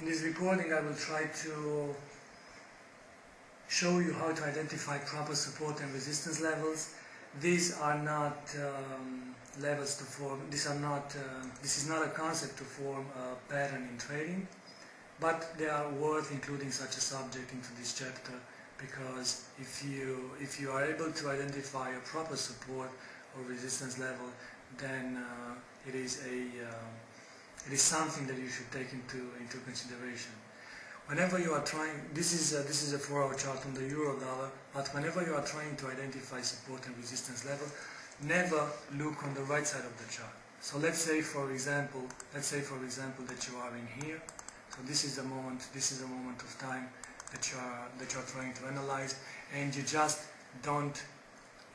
In this recording I will try to show you how to identify proper support and resistance levels. These are not levels to form, this is not a concept to form a pattern in trading, but they are worth including such a subject into this chapter, because if you are able to identify a proper support or resistance level, then it is something that you should take into consideration. Whenever you are trying, this is a 4-hour chart on the euro dollar, but whenever you are trying to identify support and resistance level, never look on the right side of the chart. So let's say for example that you are in here. So this is the moment of time that you are trying to analyze, and you just don't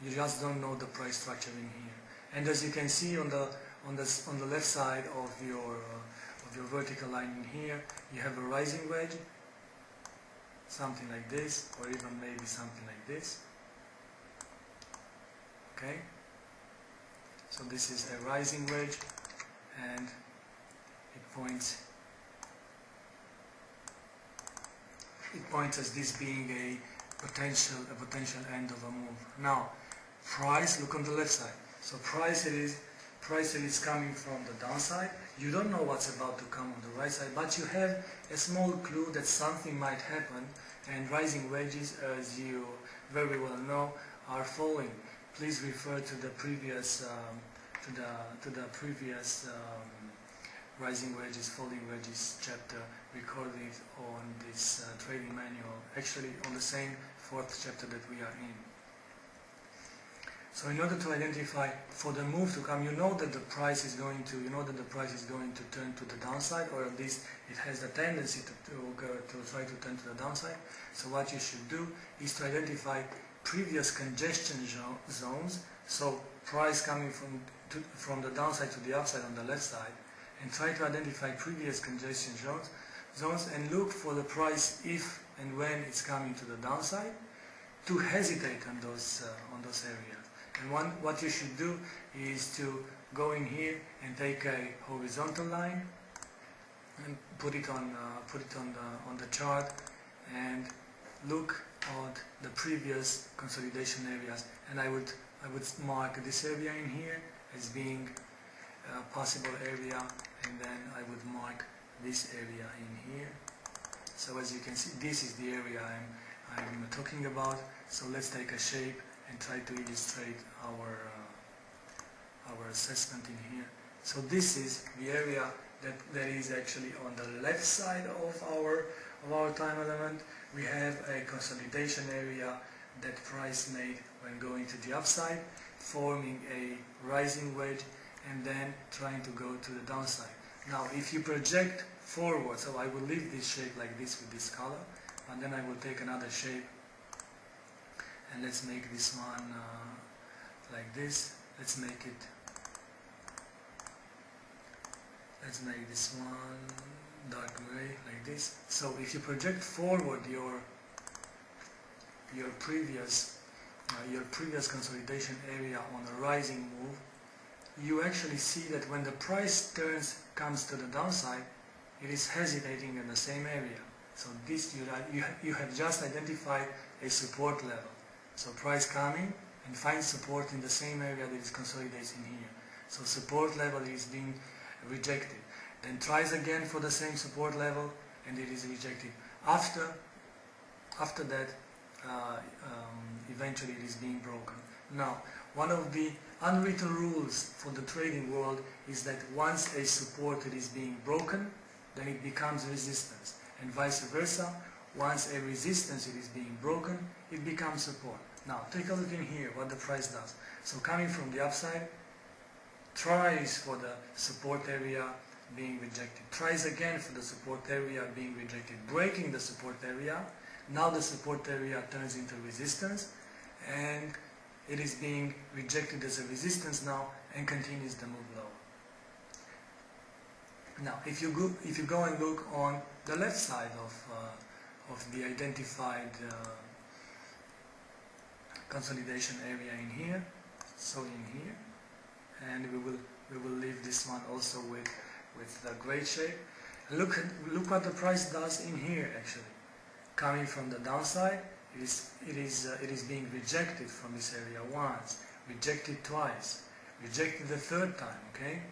know the price structure in here. And as you can see on the left side of your vertical line in here, you have a rising wedge, something like this, or even maybe something like this. Okay, so this is a rising wedge, and it points as this being a potential end of a move. Now, price, look on the left side. So price it is coming from the downside. You don't know what's about to come on the right side, but you have a small clue that something might happen, and rising wedges, as you very well know, are falling. Please refer to the previous rising wedges, falling wedges chapter recorded on this trading manual, actually on the same 4th chapter that we are in. So in order to identify for the move to come, you know that the price is going to turn to the downside, or at least it has the tendency to try to turn to the downside. So what you should do is to identify previous congestion zones, so price coming from the downside to the upside on the left side, and try to identify previous congestion zones and look for the price if and when it's coming to the downside, to hesitate on those areas. And what you should do is to go in here and take a horizontal line and put it on the chart and look at the previous consolidation areas. And I would mark this area in here as being a possible area, and then I would mark this area in here. So as you can see, this is the area I'm talking about. So let's take a shape and try to illustrate our assessment in here. So this is the area that is actually on the left side of our time element. We have a consolidation area that price made when going to the upside, forming a rising wedge, and then trying to go to the downside. Now if you project forward, so I will leave this shape like this with this color, and then I will take another shape, and let's make this one like this. Let's make this one dark gray like this. So if you project forward your previous consolidation area on a rising move, you actually see that when the price comes to the downside, it is hesitating in the same area. So this you have just identified a support level. So price coming and finds support in the same area that is consolidating here. So support level is being rejected. Then tries again for the same support level, and it is rejected. After that, eventually it is being broken. Now, one of the unwritten rules for the trading world is that once a support is being broken, then it becomes resistance, and vice versa. Once a resistance is being broken, it becomes support. Now take a look in here what the price does. So coming from the upside, tries for the support area, being rejected, tries again for the support area, being rejected, breaking the support area. Now the support area turns into resistance, and it is being rejected as a resistance now, and continues the move lower. Now if you go and look on the left side of the identified consolidation area in here, so in here, and we will leave this one also with the gray shape. Look what the price does in here actually. Coming from the downside, it is being rejected from this area once, rejected twice, rejected the third time, okay?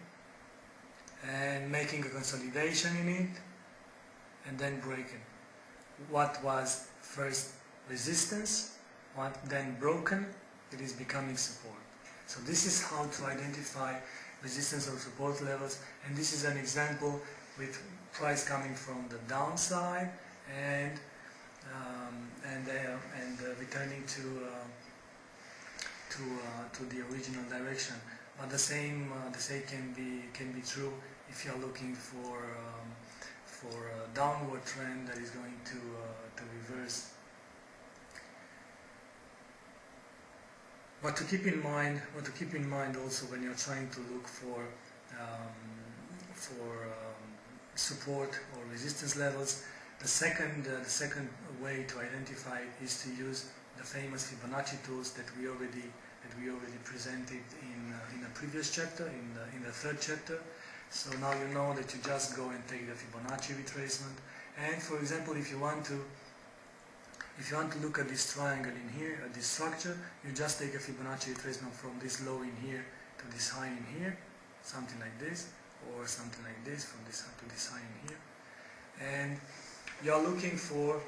And making a consolidation in it, and then breaking. What was first resistance, what then broken, it is becoming support. So this is how to identify resistance or support levels, and this is an example with price coming from the downside and returning to the original direction. But the same can be true if you are looking for a downward trend that is going to reverse. What to keep in mind also when you're trying to look for support or resistance levels, the second way to identify it is to use the famous Fibonacci tools that we already presented in a previous chapter, in the third chapter. So now you know that you just go and take the Fibonacci retracement, and for example, if you want to look at this triangle in here, at this structure, you just take a Fibonacci retracement from this low in here to this high in here, something like this, or something like this, from this high to this high in here. And you are looking for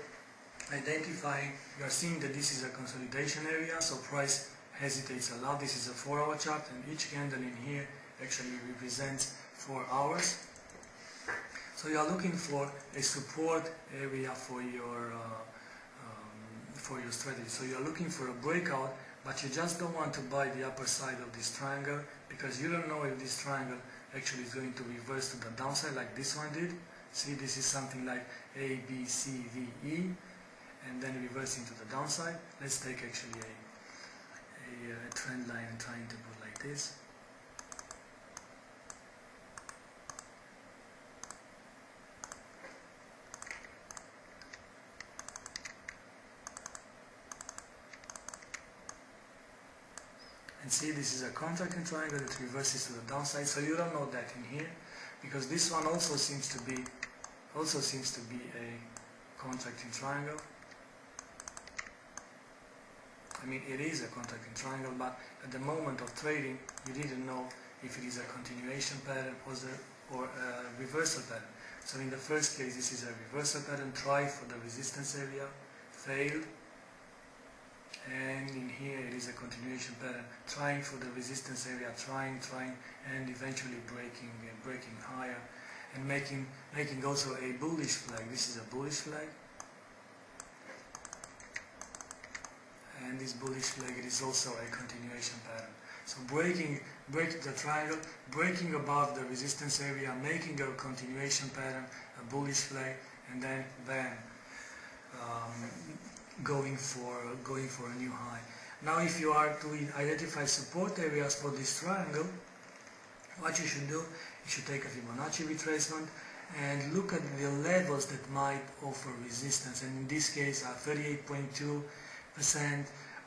identifying, you are seeing that this is a consolidation area, so price hesitates a lot. This is a 4-hour chart, and each candle in here actually represents 4 hours. So you are looking for a support area for your strategy. So you are looking for a breakout, but you just don't want to buy the upper side of this triangle, because you don't know if this triangle actually is going to reverse to the downside like this one did. See, this is something like A, B, C, V, E, and then reversing to the downside. Let's take actually a trend line and trying to put like this. And see, this is a contracting triangle that reverses to the downside, so you don't know that in here, because this one also seems to be a contracting triangle. I mean, it is a contracting triangle, but at the moment of trading, you didn't know if it is a continuation pattern or a reversal pattern. So in the first case, this is a reversal pattern, try for the resistance area, failed. And in here it is a continuation pattern, trying for the resistance area, trying, and eventually breaking higher, and making also a bullish flag. This is a bullish flag, and this bullish flag, it is also a continuation pattern. So breaking the triangle, breaking above the resistance area, making a continuation pattern, a bullish flag, and then bam. Going for a new high. Now if you are to identify support areas for this triangle, what you should do, you should take a Fibonacci retracement and look at the levels that might offer resistance, and in this case are 38.2%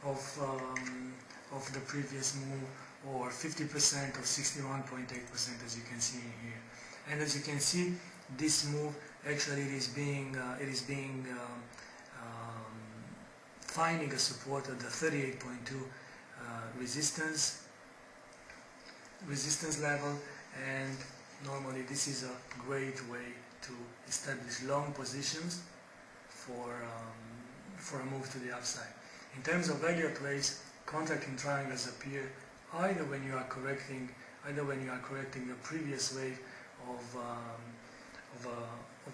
of the previous move, or 50% of 61.8%, as you can see in here. And as you can see, this move actually it is being finding a support at the 38.2 resistance level, and normally this is a great way to establish long positions for a move to the upside. In terms of value trades, contracting triangles appear either when you are correcting the previous wave of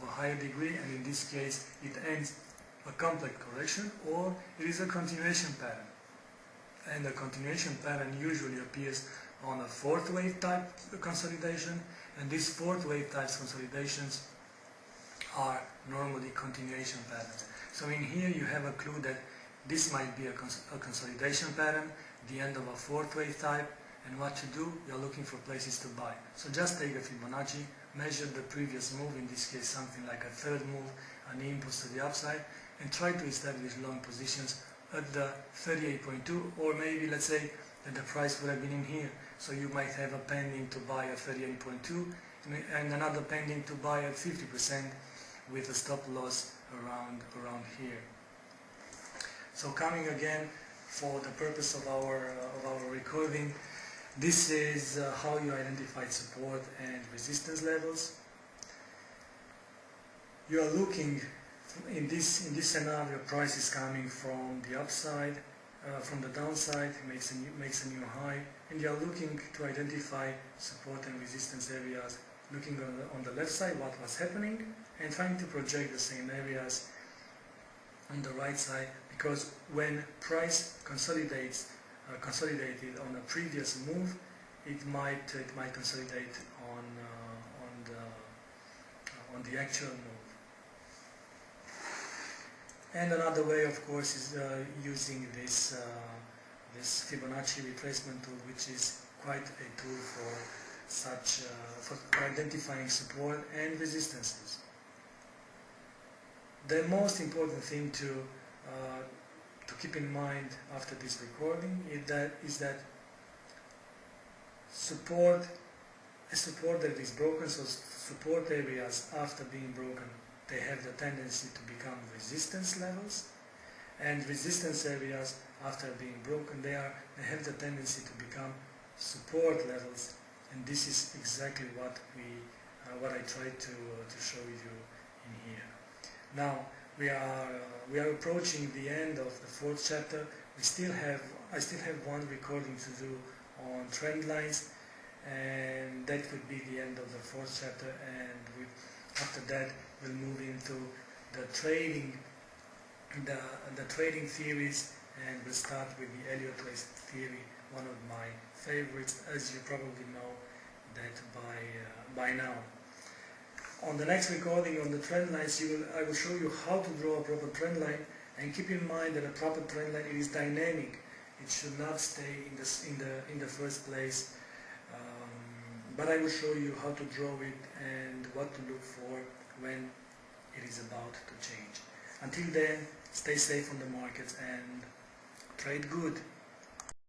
a higher degree, and in this case it ends a complex correction, or it is a continuation pattern. And the continuation pattern usually appears on a fourth wave type consolidation, and these fourth wave types consolidations are normally continuation patterns. So in here you have a clue that this might be a consolidation pattern, the end of a fourth wave type, and what to do, you are looking for places to buy. So just take a Fibonacci, measure the previous move, in this case something like a third move, an impulse to the upside, and try to establish long positions at the 38.2, or maybe let's say that the price would have been in here, so you might have a pending to buy a 38.2, and another pending to buy at 50% with a stop loss around here. So coming again for the purpose of our recording, this is how you identify support and resistance levels. You are looking in this scenario, price is coming from the upside, from the downside, makes a new high, and you are looking to identify support and resistance areas, looking on the left side what was happening and trying to project the same areas on the right side, because when price consolidated on a previous move, it might consolidate on the actual move. And another way, of course, is using this Fibonacci Retracement tool, which is quite a tool for identifying support and resistances. The most important thing to keep in mind after this recording is that a support that is broken, so support areas after being broken, they have the tendency to become resistance levels, and resistance areas after being broken, they have the tendency to become support levels, and this is exactly what I tried to show you in here. Now we are approaching the end of the fourth chapter. I still have one recording to do on trend lines, and that would be the end of the fourth chapter, and after that we'll move into the trading theories, and we'll start with the Elliott-Wave theory, one of my favorites, as you probably know that by now. On the next recording on the trend lines, I will show you how to draw a proper trend line, and keep in mind that a proper trend line is dynamic. It should not stay in the first place. But I will show you how to draw it and what to look for when it is about to change. Until then, stay safe on the markets and trade good.